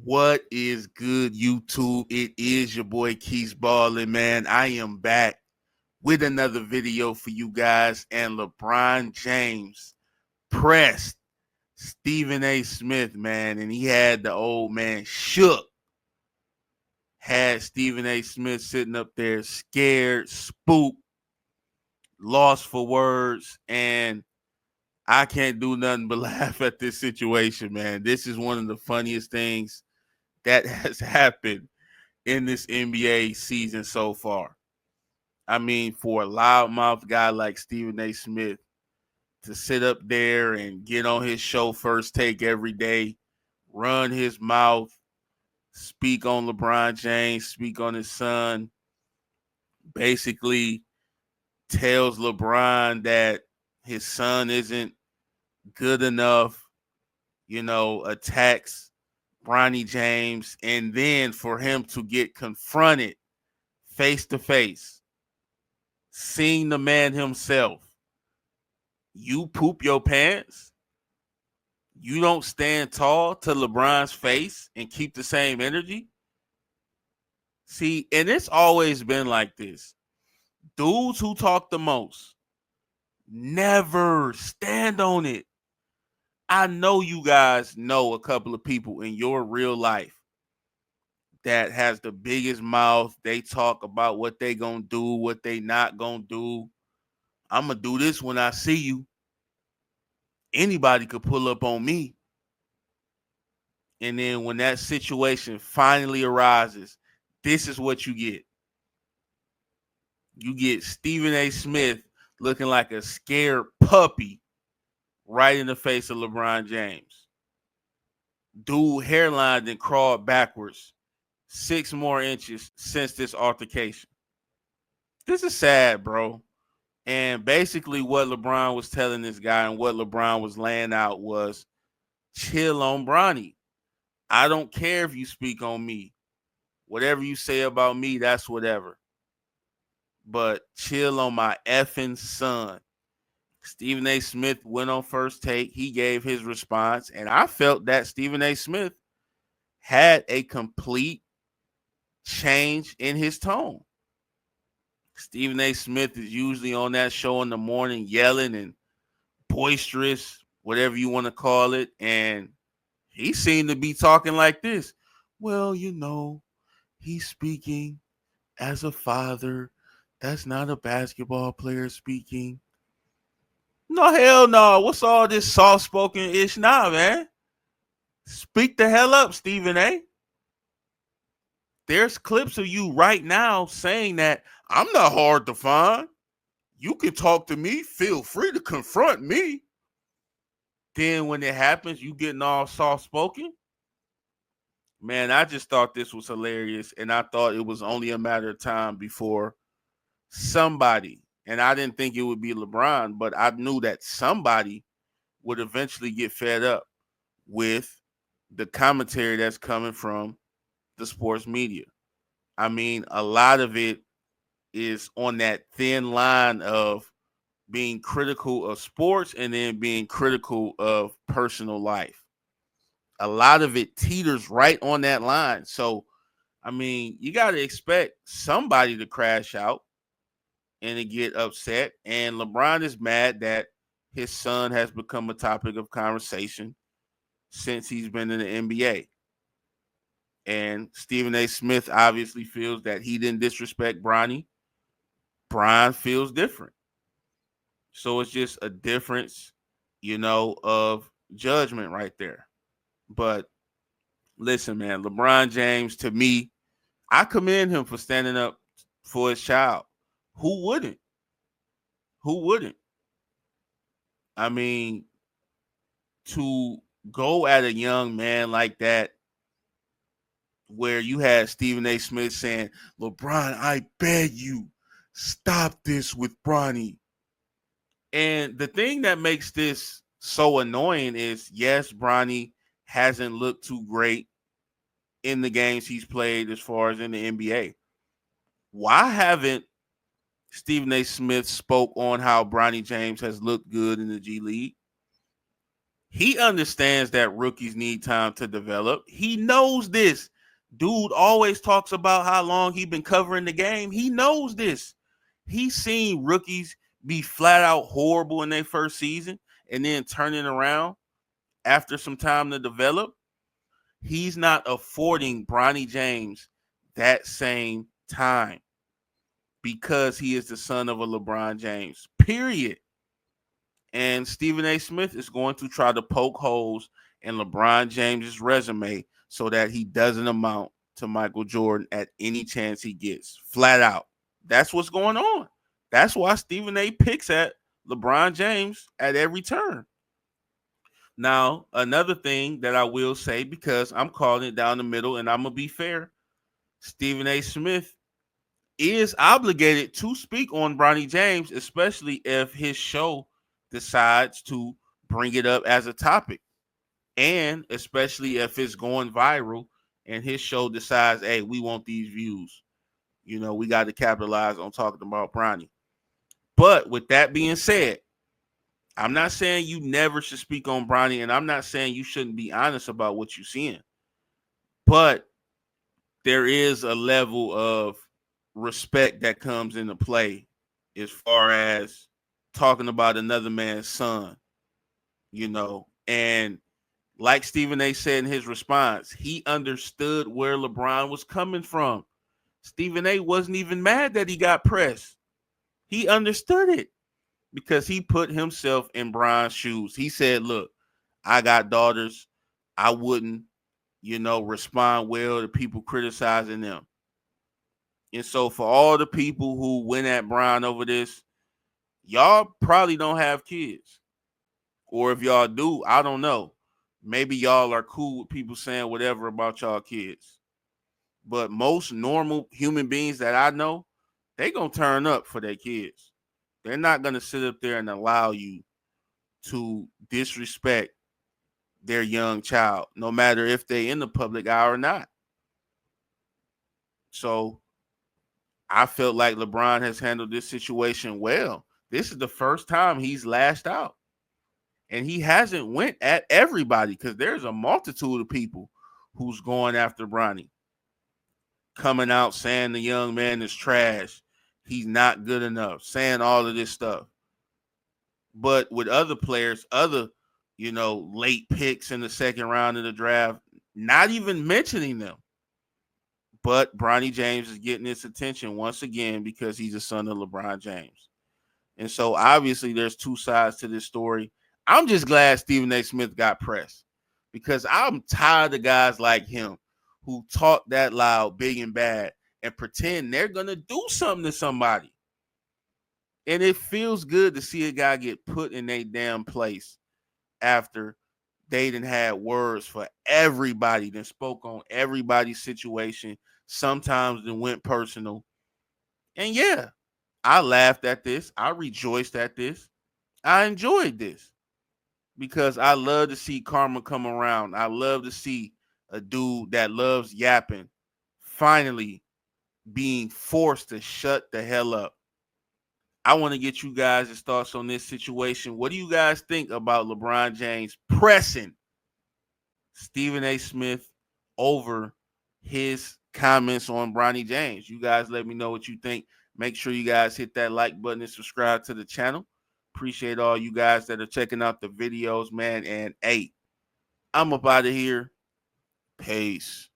What is good, YouTube? It is your boy Keys Ballin', man. I am back with another video for you guys. And LeBron James pressed Stephen A. Smith, man, and he had the old man shook. Had Stephen A. Smith sitting up there scared, spooked, lost for words, and I can't do nothing but laugh at this situation, man. This is one of the funniest things that has happened in this NBA season so far. I mean, for a loudmouth guy like Stephen A. Smith to sit up there and get on his show First Take every day, run his mouth, speak on LeBron James, speak on his son, basically tells LeBron that his son isn't good enough, attacks Bronny James, and then for him to get confronted face to face, seeing the man himself, you poop your pants, you don't stand tall to LeBron's face and keep the same energy. See, and it's always been like this. Dudes who talk the most never stand on it. I know you guys know a couple of people in your real life that has the biggest mouth. They talk about what they gonna do, what they not gonna do. I'm gonna do this when I see you. Anybody could pull up on me. And then when that situation finally arises, this is what you get. You get Stephen A. Smith looking like a scared puppy right in the face of LeBron James. Dude hairline then crawled backwards 6 more inches since this altercation. This is sad, bro. And basically what LeBron was telling this guy and what LeBron was laying out was chill on Bronny. I don't care if you speak on me. Whatever you say about me, that's whatever. But chill on my effing son. Stephen A. Smith went on First Take. He gave his response. And I felt that Stephen A. Smith had a complete change in his tone. Stephen A. Smith is usually on that show in the morning yelling and boisterous, whatever you want to call it. And he seemed to be talking like this. Well, he's speaking as a father. That's not a basketball player speaking. No, hell no. What's all this soft spoken ish now, man? Speak the hell up, Stephen A. There's clips of you right now saying that I'm not hard to find. You can talk to me. Feel free to confront me. Then when it happens, you getting all soft spoken. Man, I just thought this was hilarious. And I thought it was only a matter of time before somebody, and I didn't think it would be LeBron, but I knew that somebody would eventually get fed up with the commentary that's coming from the sports media. I mean, a lot of it is on that thin line of being critical of sports and then being critical of personal life. A lot of it teeters right on that line. So, I mean, you got to expect somebody to crash out and to get upset. And LeBron is mad that his son has become a topic of conversation since he's been in the NBA. And Stephen A. Smith obviously feels that he didn't disrespect Bronny. Bron feels different. So it's just a difference, of judgment right there. But listen, man, LeBron James, to me, I commend him for standing up for his child. Who wouldn't? Who wouldn't? I mean, to go at a young man like that, where you had Stephen A. Smith saying, LeBron, I beg you, stop this with Bronny. And the thing that makes this so annoying is, yes, Bronny hasn't looked too great in the games he's played as far as in the NBA. Why haven't Stephen A. Smith spoke on how Bronny James has looked good in the G League? He understands that rookies need time to develop. He knows this. Dude always talks about how long he been covering the game. He knows this. He's seen rookies be flat out horrible in their first season and then turning around after some time to develop. He's not affording Bronny James that same time because he is the son of a LeBron James. Period. And Stephen A. Smith is going to try to poke holes in LeBron James's resume so that he doesn't amount to Michael Jordan at any chance he gets. Flat out. That's what's going on. That's why Stephen A. picks at LeBron James at every turn. Now, another thing that I will say, because I'm calling it down the middle and I'm going to be fair, Stephen A. Smith is obligated to speak on Bronny James, especially if his show decides to bring it up as a topic. And especially if it's going viral and his show decides, hey, we want these views. You know, we got to capitalize on talking about Bronny. But with that being said, I'm not saying you never should speak on Bronny, and I'm not saying you shouldn't be honest about what you're seeing. But there is a level of respect that comes into play as far as talking about another man's son, you know. And like Stephen A. said in his response, he understood where LeBron was coming from. Stephen A. wasn't even mad that he got pressed. He understood it because he put himself in Bron's shoes. He said, look, I got daughters. I wouldn't, respond well to people criticizing them. And so for all the people who went at Bron over this, y'all probably don't have kids. Or if y'all do, I don't know. Maybe y'all are cool with people saying whatever about y'all kids. But most normal human beings that I know, they gonna turn up for their kids. They're not gonna sit up there and allow you to disrespect their young child, no matter if they in the public eye or not. So I felt like LeBron has handled this situation well. This is the first time he's lashed out. And he hasn't went at everybody because there's a multitude of people who's going after Bronny. Coming out saying the young man is trash. He's not good enough. Saying all of this stuff. But with other players, other, late picks in the second round of the draft, not even mentioning them. But Bronny James is getting his attention once again because he's a son of LeBron James. And so obviously there's two sides to this story. I'm just glad Stephen A. Smith got pressed because I'm tired of guys like him who talk that loud, big and bad, and pretend they're going to do something to somebody. And it feels good to see a guy get put in a damn place after they done had words for everybody, then spoke on everybody's situation, sometimes then went personal. And yeah, I laughed at this. I rejoiced at this. I enjoyed this because I love to see karma come around. I love to see a dude that loves yapping finally being forced to shut the hell up. I want to get you guys' thoughts on this situation. What do you guys think about LeBron James pressing Stephen A. Smith over his comments on Bronny James? You guys let me know what you think. Make sure you guys hit that like button and subscribe to the channel. Appreciate all you guys that are checking out the videos, man. And hey, I'm up out of here. Peace.